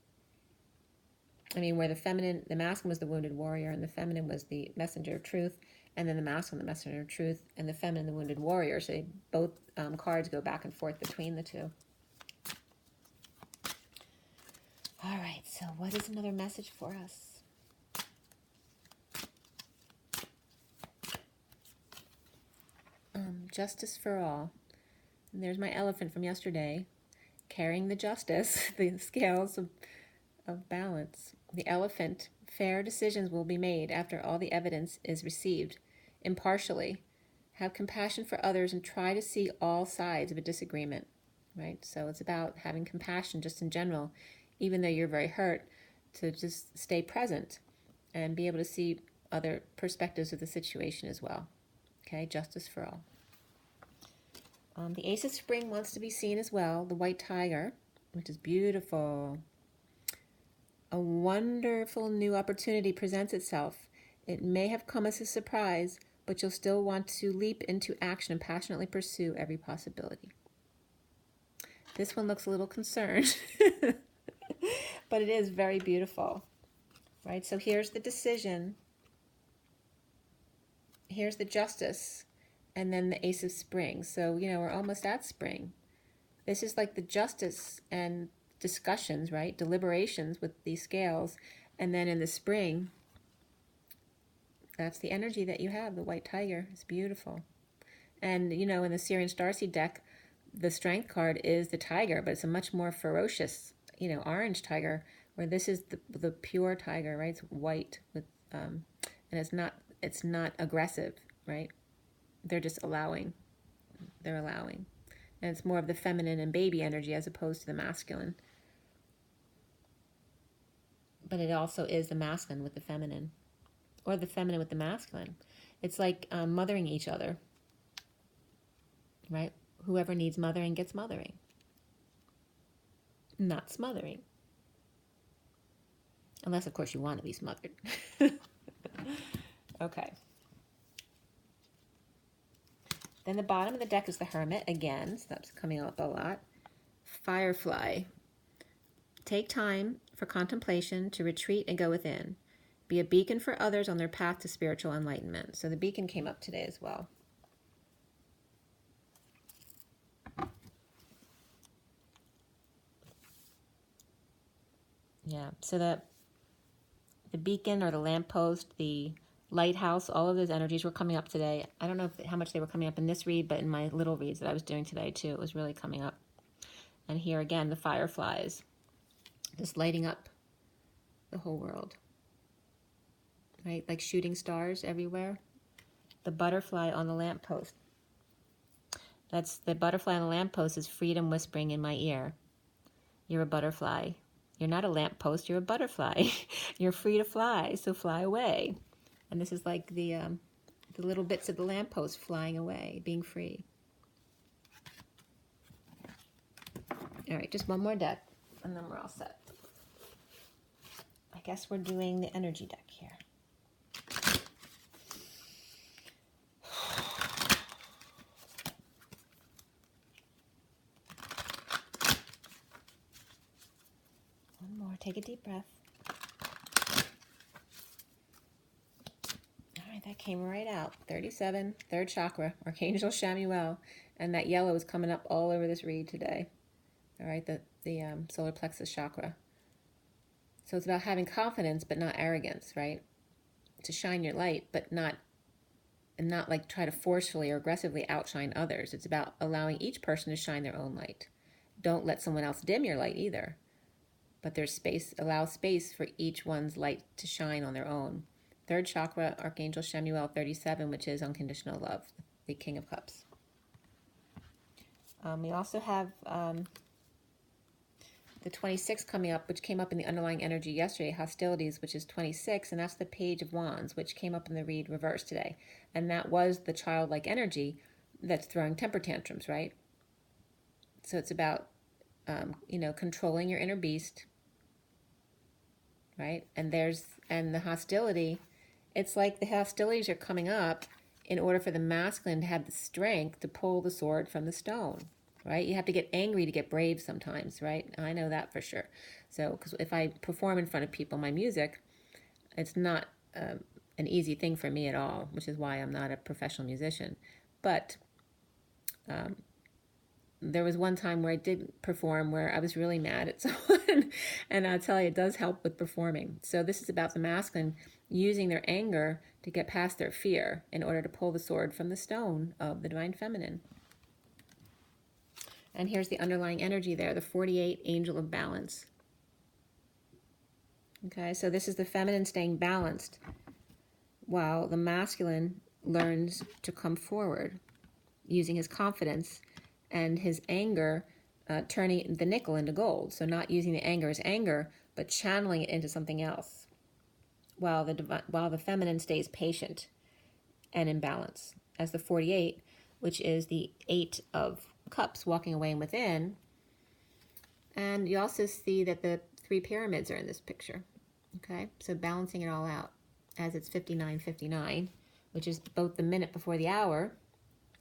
Where the masculine was the wounded warrior, and the feminine was the messenger of truth, and then the masculine, the messenger of truth, and the feminine, the wounded warrior. So both cards go back and forth between the two. All right, so what is another message for us? Justice for all. And there's my elephant from yesterday, carrying the justice, the scales of balance. The elephant, fair decisions will be made after all the evidence is received, impartially. Have compassion for others and try to see all sides of a disagreement. right? So it's about having compassion just in general, even though you're very hurt, to just stay present and be able to see other perspectives of the situation as well. Okay, justice for all. The Ace of Spring wants to be seen as well, the white tiger, which is beautiful. A wonderful new opportunity presents itself. It may have come as a surprise, but you'll still want to leap into action and passionately pursue every possibility. This one looks a little concerned, but it is very beautiful, right? So here's the decision. Here's the justice, and then the Ace of Spring. So, you know, we're almost at spring. This is like the justice and discussions, right? Deliberations with these scales. And then in the spring, that's the energy that you have, the white tiger. It's beautiful. And, you know, in the SIRIAN Starseed deck, the strength card is the tiger, but it's a much more ferocious, you know, orange tiger, where this is the pure tiger, right? It's white with, and it's not aggressive, right? They're just allowing. They're allowing. And it's more of the feminine and baby energy as opposed to the masculine. But it also is the masculine with the feminine, or the feminine with the masculine. It's like mothering each other, right? Whoever needs mothering gets mothering, not smothering. Unless, of course, you want to be smothered. Okay. Then the bottom of the deck is the Hermit again, so that's coming up a lot. Firefly. Take time for contemplation, to retreat and go within. Be a beacon for others on their path to spiritual enlightenment. So the beacon came up today as well. Yeah, so the beacon or the lamppost, the lighthouse, all of those energies were coming up today. I don't know how much they were coming up in this read, but in my little reads that I was doing today too, it was really coming up. And here again, the fireflies, just lighting up the whole world, right? Like shooting stars everywhere. The butterfly on the lamppost. That's the butterfly on the lamppost is freedom whispering in my ear. You're a butterfly. You're not a lamppost, you're a butterfly. You're free to fly, so fly away. And this is like the little bits of the lamppost flying away, being free. All right, just one more deck, and then we're all set. I guess we're doing the energy deck here. One more, take a deep breath. All right, that came right out. 37, third chakra, Archangel Shamuel. And that yellow is coming up all over this read today. All right, the solar plexus chakra. So it's about having confidence, but not arrogance, right? To shine your light, but not like try to forcefully or aggressively outshine others. It's about allowing each person to shine their own light. Don't let someone else dim your light either. But there's space, allow space for each one's light to shine on their own. Third chakra, Archangel Shamuel 37, which is unconditional love, the King of Cups. We also have the 26 coming up, which came up in the underlying energy yesterday, hostilities, which is 26, and that's the Page of Wands, which came up in the read reverse today. And that was the childlike energy that's throwing temper tantrums, right? So it's about, you know, controlling your inner beast, right? And the hostility, it's like the hostilities are coming up in order for the masculine to have the strength to pull the sword from the stone, right? You have to get angry to get brave sometimes, right? I know that for sure. So, because if I perform in front of people, my music, it's not an easy thing for me at all, which is why I'm not a professional musician. But there was one time where I did perform where I was really mad at someone, and I'll tell you, it does help with performing. So this is about the masculine using their anger to get past their fear in order to pull the sword from the stone of the divine feminine. And here's the underlying energy there, the 48 Angel of Balance. Okay, so this is the feminine staying balanced while the masculine learns to come forward using his confidence and his anger turning the nickel into gold. So not using the anger as anger, but channeling it into something else, while the feminine stays patient and in balance. As the 48, which is the 8 of cups, walking away and within. And you also see that the 3 pyramids are in this picture. Okay, so balancing it all out, as it's 59:59, which is both the minute before the hour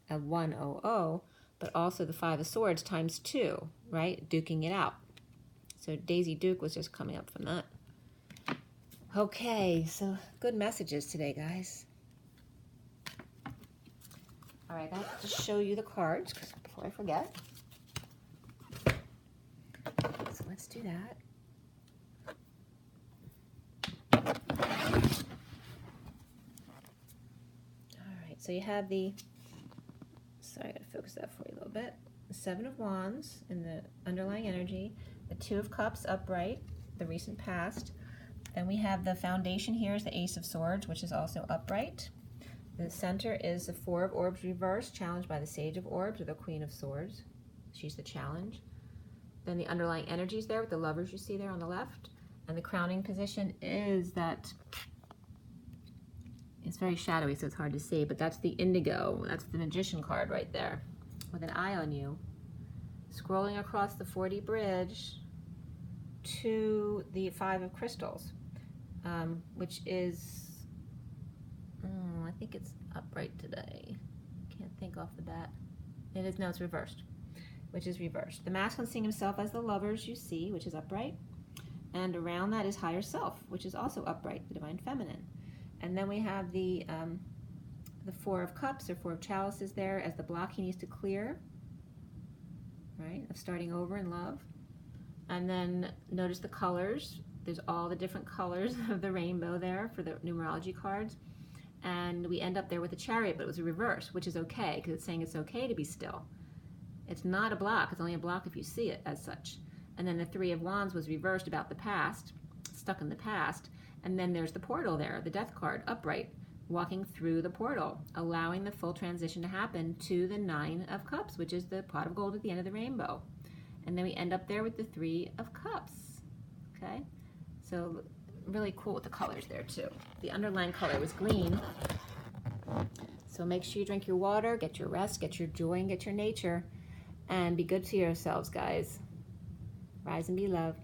of 1:00, but also the 5 of Swords times 2, right? Duking it out. So Daisy Duke was just coming up from that. Okay, so good messages today, guys. All right, I got to show you the cards before I forget. So let's do that. All right, so you have the, sorry, I gotta focus that for you a little bit. The 7 of Wands in the underlying energy, the 2 of Cups upright, the recent past. Then we have the foundation here is the Ace of Swords, which is also upright. The center is the 4 of Orbs reversed, challenged by the Sage of Orbs, or the Queen of Swords. She's the challenge. Then the underlying energies there with the Lovers you see there on the left. And the crowning position is that, it's very shadowy, so it's hard to see, but that's the Indigo. That's the Magician card right there with an eye on you. Scrolling across the 40 bridge to the 5 of Crystals, which is, I think it's upright today. Can't think off the bat. It is, no, it's reversed, which is reversed. The masculine seeing himself as the Lovers you see, which is upright. And around that is higher self, which is also upright, the divine feminine. And then we have the 4 of Cups or 4 of Chalices there as the block he needs to clear, right, of starting over in love. And then notice the colors. There's all the different colors of the rainbow there for the numerology cards. And we end up there with the Chariot, but it was a reverse, which is okay, because it's saying it's okay to be still. It's not a block. It's only a block if you see it as such. And then the 3 of Wands was reversed about the past, stuck in the past. And then there's the portal there, the Death card, upright, walking through the portal, allowing the full transition to happen to the 9 of Cups, which is the pot of gold at the end of the rainbow. And then we end up there with the 3 of Cups, okay? So really cool with the colors there too. The underlying color was green. So make sure you drink your water, get your rest, get your joy, and get your nature, and be good to yourselves, guys. Rise and be loved.